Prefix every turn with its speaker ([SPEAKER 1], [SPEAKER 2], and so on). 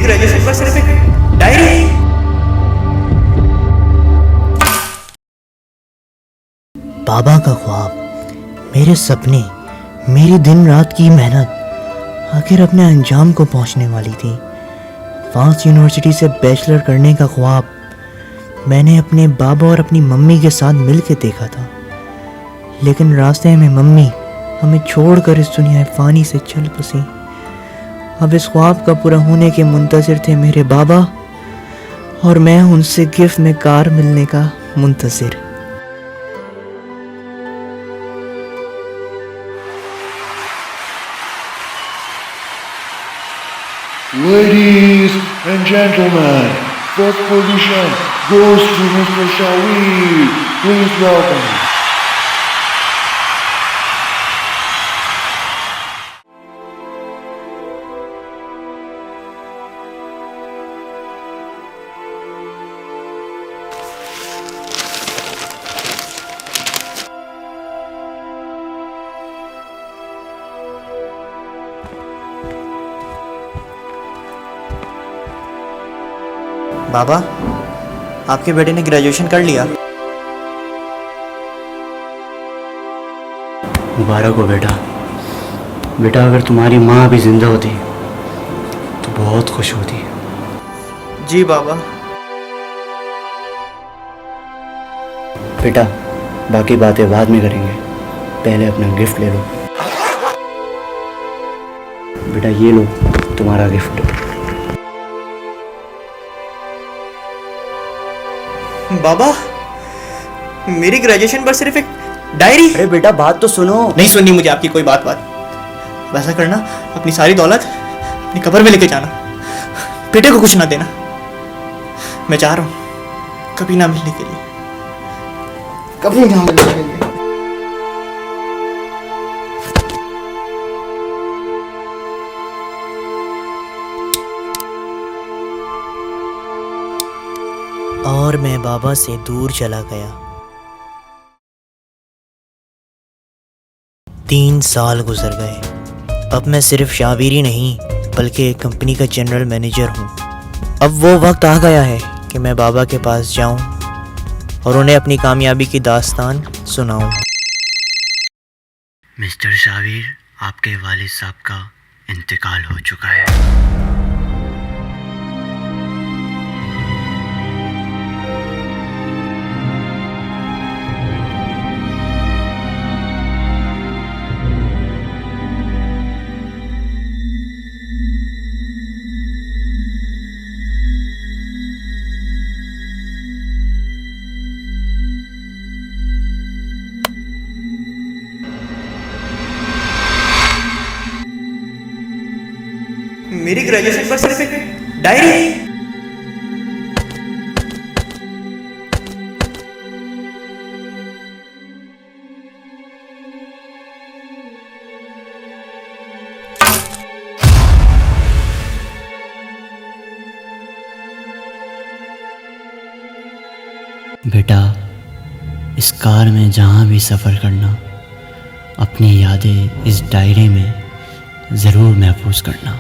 [SPEAKER 1] Graduation पर सिर्फ एक डायरी।
[SPEAKER 2] बाबा का ख्वाब, मेरे सपने, मेरी दिन रात की मेहनत आखिर अपने अंजाम को पहुंचने वाली थी। फास्ट यूनिवर्सिटी से बैचलर करने का ख्वाब मैंने अपने बाबा और अपनी मम्मी के साथ मिलकर देखा था, लेकिन रास्ते में मम्मी हमें छोड़कर इस दुनिया फ़ानी से चल बसी। अब इस ख्वाब का पूरा होने के मुंतज़िर थे मेरे बाबा और मैं उनसे गिफ्ट में कार मिलने का मुंतज़िर।
[SPEAKER 3] Ladies and gentlemen, first position goes to Mr. Shawir. Please welcome.
[SPEAKER 1] बाबा, आपके बेटे ने ग्रेजुएशन कर लिया।
[SPEAKER 4] मुबारक हो बेटा। बेटा, अगर तुम्हारी माँ अभी जिंदा होती तो बहुत खुश होती।
[SPEAKER 1] जी बाबा।
[SPEAKER 4] बेटा, बाकी बातें बाद में करेंगे, पहले अपना गिफ्ट ले लो। बेटा, ये लो तुम्हारा गिफ्ट।
[SPEAKER 1] बाबा, मेरी ग्रेजुएशन पर सिर्फ एक डायरी।
[SPEAKER 4] अरे बेटा, बात तो सुनो।
[SPEAKER 1] नहीं सुननी मुझे आपकी कोई बात। वैसा करना, अपनी सारी दौलत अपनी कब्र में लेके जाना, बेटे को कुछ ना देना। मैं चाह रहा हूं कभी ना मिलने के लिए, कभी ना मिलने के लिए।
[SPEAKER 2] और मैं बाबा से दूर चला गया। 3 साल गुजर गए। अब मैं सिर्फ शावीर ही नहीं बल्कि एक कंपनी का जनरल मैनेजर हूँ। अब वो वक्त आ गया है कि मैं बाबा के पास जाऊँ और उन्हें अपनी कामयाबी की दास्तान सुनाऊँ।
[SPEAKER 4] मिस्टर शावीर, आपके वालिद साहब का इंतकाल हो चुका है।
[SPEAKER 1] मेरी ग्रेजुएशन पर सिर्फ एक डायरी।
[SPEAKER 4] बेटा, इस कार में जहाँ भी सफ़र करना, अपनी यादें इस डायरी में ज़रूर महफूज करना।